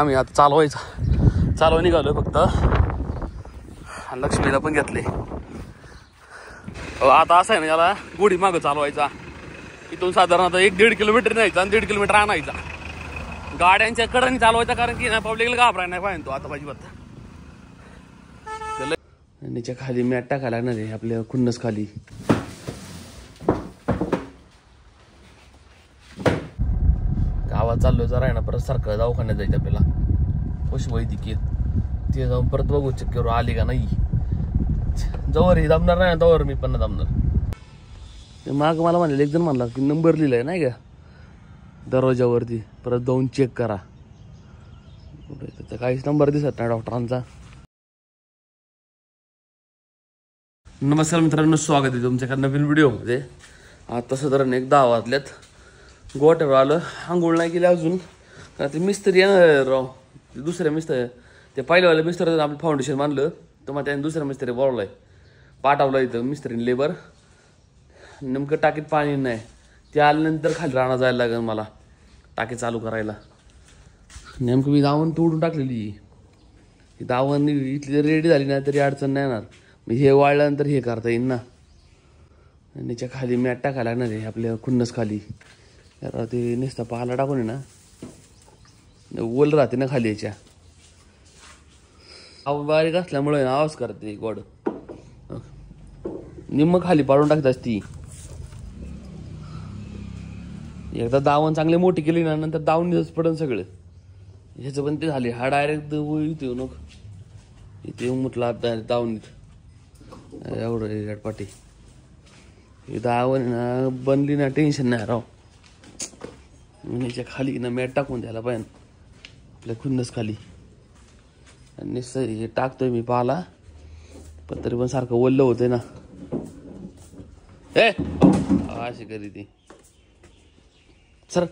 आम्ही आता चालवा निघालोय फक्त. लक्ष्मीला पण घेतले. आता असं आहे ना, याला गुढी मागं चालवायचा. इथून साधारणतः 1-1.5 किलोमीटर न्यायचा आणि 1.5 किलोमीटर आणायचा. गाड्यांच्या कडेने चालवायचा, कारण की ना पब्लिकला घाबरायला नाही पाहिजे तो आता पाहिजे. नीच्या खाली मॅट टाकायला लागणार आहे आपल्या खुन्नस खाली. गावात चाललोय जरा आहे ना, परत सारखं दवाखान्यात जायचं आपल्याला. पशुवैद्यकीय ते जाऊन परत बघू चक्कर आली का नाही. जवळ ही दमणार नाही, तवर मी पण दमणार. माग मला म्हणले एक जण म्हणला की नंबर लिहिलाय नाही का दरवाजावरती, परत जाऊन चेक करा. काहीच नंबर दिसत नाही डॉक्टरांचा. नमस्कार मित्रांनो, स्वागत आहे तुमच्या नवीन व्हिडिओमध्ये. तसं तर एक 10 वाजल्यात. गोट्यावर आलं, आंघोळ नाही केली अजून. ते मिस्त्री येणार राव, दुसऱ्या मिस्त्री, ते पहिल्यावाल्या मिस्त्री आपलं फाउंडेशन बांधलं तर मग त्याने दुसऱ्या मिस्त्री बोलवलाय, पाठवला इथं मिस्त्रीने लेबर. नेमकं टाकीत पाणी नाही, ते आल्यानंतर खाली राहणं जायला लागेल मला टाकी चालू करायला. नेमकं मी दावण तोडून टाकलेली. ही दावण इथली रेडी झाली नाही तरी अडचण नाही येणार. हे वाळल्यानंतर हे करता येईल ना. नीच्या खाली मॅट टाकायला लागणार आहे आपल्या खुन्नस खाली. ते नुसतं पाला टाकून आहे ना, ओल राहते ना खाली. याच्या आवाज बारीक असल्यामुळे आवाज करते गोड. निम्म खाली पाडून टाकत असती. एकदा दावण चांगली मोठी केली ना, नंतर दावणीच पडन सगळं. ह्याचं पण ते झाले, हा डायरेक्ट इथे येऊ नको, इथे येऊन म्हटलं दावणीत एवढं गाठपाटी. ही दावण ना बनली ना, टेन्शन नाही राव. याच्या खाली ना मॅट टाकून द्यायला पाहिजे आपल्या खुन्नस खाली. आणि हे टाकतोय मी पाला, पण तरी पण सारखं ओल्लं होतंय ना. अशी करी ती सर.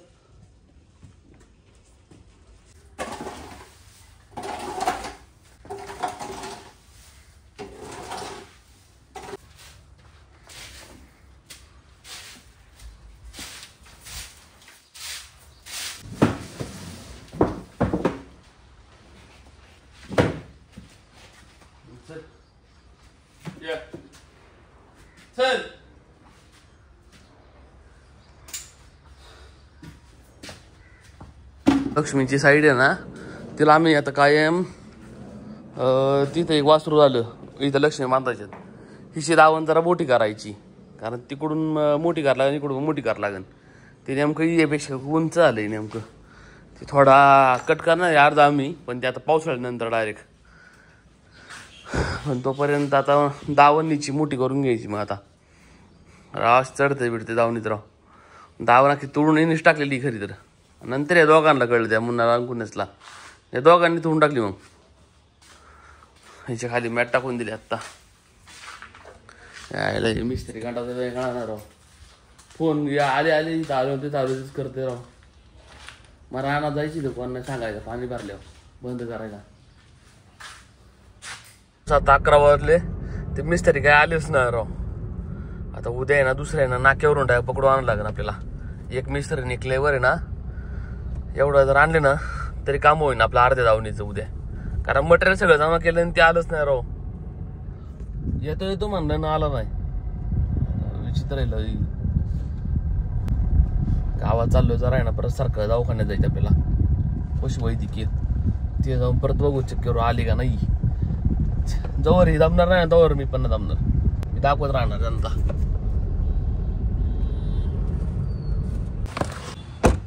चल लक्ष्मीची साईड आहे ना, तिला आम्ही आता कायम तिथं एक वासरू झालं, इथं लक्ष्मी बांधायच्यात. हिची दावण जरा मोठी करायची, कारण तिकडून मोठी करायला लागेल, इकडून मोठी करायला लागेल. ते नेमकं यापेक्षा उंच झालंय नेमकं. ते थोडा कट करणार अर्धा आम्ही, पण ते आता पावसाळ्यानंतर डायरेक्ट. पण तोपर्यंत आता दावणीची मोठी करून घ्यायची. मग आता रास चढते बिडते दावणीत राव. दावण अख्खी तोडून येणीच टाकलेली खरी तर. नंतर या दोघांना कळलं, त्या मुन्नाला कुणसला, या दोघांनी तोडून टाकली. मग ह्याच्या खाली मॅट टाकून दिली आत्ता. यायला हे मिस्त्री काढायचं कळणार राव. फोन आले इथं आलो ते चालूच करते राव. मग रानात जायची कोणाला सांगायचं पाणी भरल्यावर बंद करायला. 7-11 वाजले, ते मिस्त्री काय आलेच नाही राव. आता उद्या आहे ना, दुसऱ्या आहे ना, नाक्यावरून डायरेक्ट पकडून आणावं लागेल आपल्याला. एक मिस्त्री निघल्यावर आहे ना, एवढं जर आणले ना तरी काम होईन आपलं अर्ध्या दावणीचं उद्या. कारण मटेरियल सगळं जमा केलं आणि ते आलंच नाही राव. येतो म्हणलं ना, आला नाही. विचित्र आहे. गावात चाललोय जरा आहे ना, परत सारखं दवाखान्यात जायचं आपल्याला. पशुवैद्यकीय ते जाऊन परत बघू चक्कर आली का नाही. जवळ ही दमणार नाही, तवर मी पण दमणार. मी दाखवत राहणार जनता.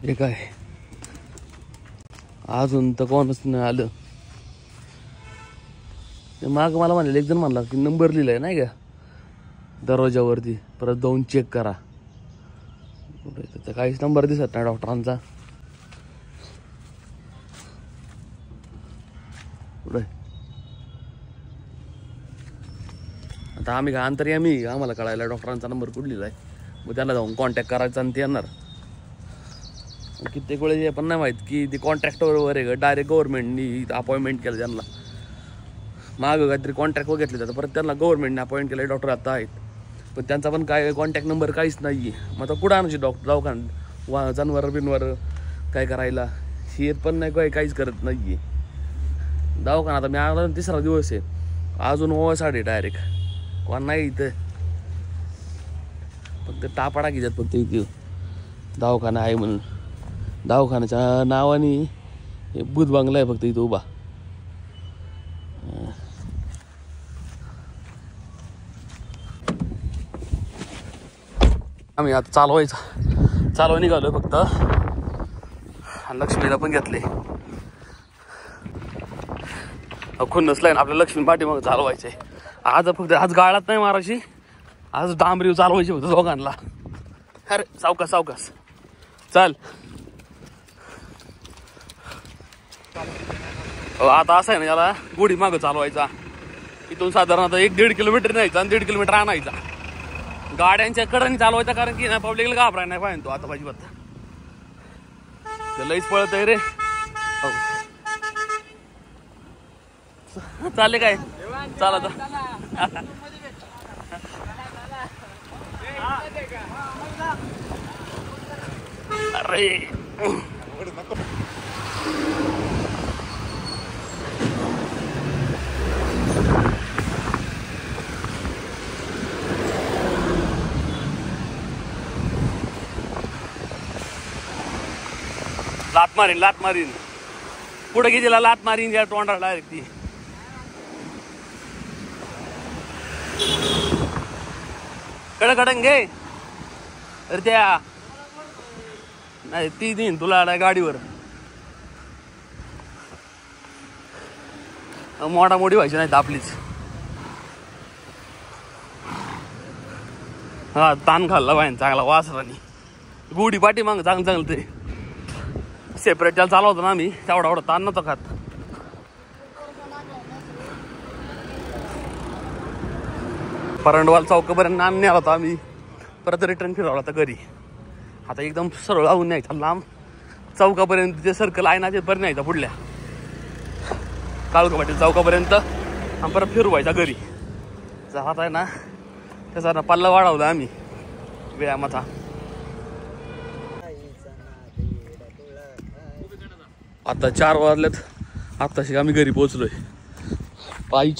हे काय अजून तर कोणच नाही आलं. माग मला म्हणले एक जण म्हणला की नंबर लिहिलाय नाही का दरवाजावरती, परत जाऊन चेक करा. काहीच नंबर दिसत नाही डॉक्टरांचा. पुढे आता आम्ही का अंतर्यामी, आम्हाला कळायला डॉक्टरांचा नंबर कुठे लिहिलाय. मग त्याला जाऊन कॉन्टॅक्ट करायचा आणि ते येणार. कित्येक वेळेस हे पण नाही माहीत की ते कॉन्ट्रॅक्टवर वगैरे डायरेक्ट गव्हर्नमेंटनी अपॉइंटमेंट केलं त्यांना. मागं काहीतरी कॉन्ट्रॅक्ट घेतले जातं, परत त्यांना गव्हर्नमेंटने अपॉइंट केले डॉक्टर आता आहेत. पण त्यांचा पण काय कॉन्टॅक्ट नंबर काहीच नाही आहे. मग आता कुठं आणायची दवाखान्यात जनावर बिनवर काय करायला. येत पण नाही काय, काहीच करत नाहीये. दवाखाना आता मी आला 3रा दिवस आहे, अजून ओवासाठी डायरेक्ट कोण नाही इथं. फक्त टापाडा घेतात फक्त इथे दवाखाना आहे म्हणून. दवाखान्याच्या नावाने हे भूत बंगला आहे फक्त इथं उभा. आम्ही आता चालवा निघालोय फक्त. लक्ष्मीला पण घेतले. खून नसलाय ना आपल्या लक्ष्मी पाठीमागं चालवायचंय. आज गाळात नाही मारायची, आज डांबरी चालवायची होतं दोघांना. अरे सावकाश चल. आता असं आहे ना, याला गोडी मागं चालवायचा. इथून साधारणतः 1-1.5 किलोमीटर न्यायचा आणि 1.5 किलोमीटर आणायचा. गाड्यांच्या कडाने चालवायचा, कारण की ना पब्लिकला घाबराय नाही पाहिजे तो आता अजिबात. लईच पळत आहे रे. चालले काय चाल आता. अरे लात मारीन पुढे घे तिला, लात मारीन या तोंडाला डायरेक्ट ती. कडकडन घे. अरे त्या नाही ती देईन तुला गाडीवर. मोडी व्हायची नाही आपलीच. हा ताण खाल्ला पाहिजे चांगला वासरानी. गोडी पाठी मग चांगलं ते सेपरेट त्याला चालवतो ना आम्ही, तेवढा ताण नव्हता खात. परंडवाल चौकापर्यंत न्याला होता आम्ही, परत रिटर्न फिरवला होता घरी. आता एकदम सरळ लावून न्यायचा लांब चौकापर्यंत, ते सर्कल आहे ना पर्यंत न्यायचा पुढल्या काळोखा पाटील चौकापर्यंत, आणि परत फिरवायचा घरी. जात आहे ना त्याचा ना पल्ला वाढवला आम्ही व्यायामाचा. आता 4 वाजल्यात. आत्ताशी आम्ही घरी पोहोचलोय. पायी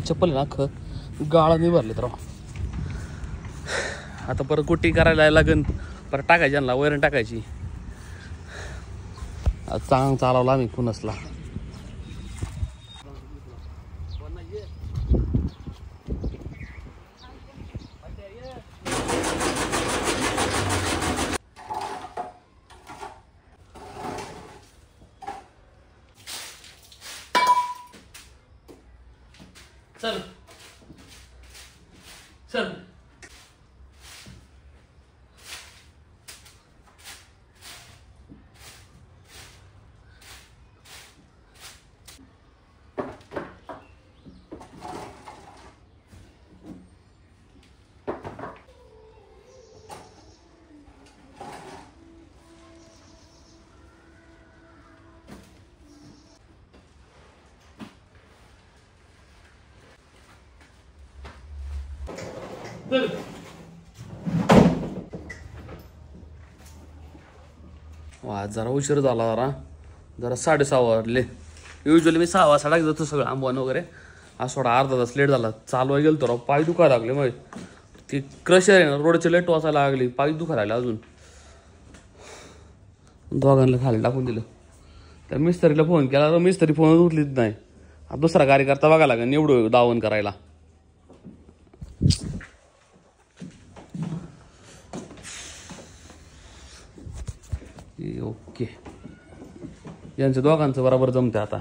चप्पल ना अख्खं गाळाने भरलेत राव. आता परत कुट्टी करायला लागन, परत टाकायची यांना वैरण टाकायची. चांगला चालवला आम्ही खुनसला. चल चल. आज जरा उशीर झाला. जरा 6:30 वाजले. युजली मी 6 वाजता जातो सगळं आंबवण वगैरे. आज थोडा अर्धा तास लेट झाला. चालवाय गेलो राव, पाय दुखायला लागले. मग ती क्रशर आहे ना रोडची लेट वाचायला लागली, पाय दुखायला लागले अजून. दोघांना खाली टाकून दिलं. त्या मिस्त्रीला फोन केला तर मिस्त्री फोन उचलीत नाही. दुसरा कार्यकर्ता बघायला लागेल एवढं दावण करायला. ओके, यांच्या दोघांचं बरोबर जमते आता.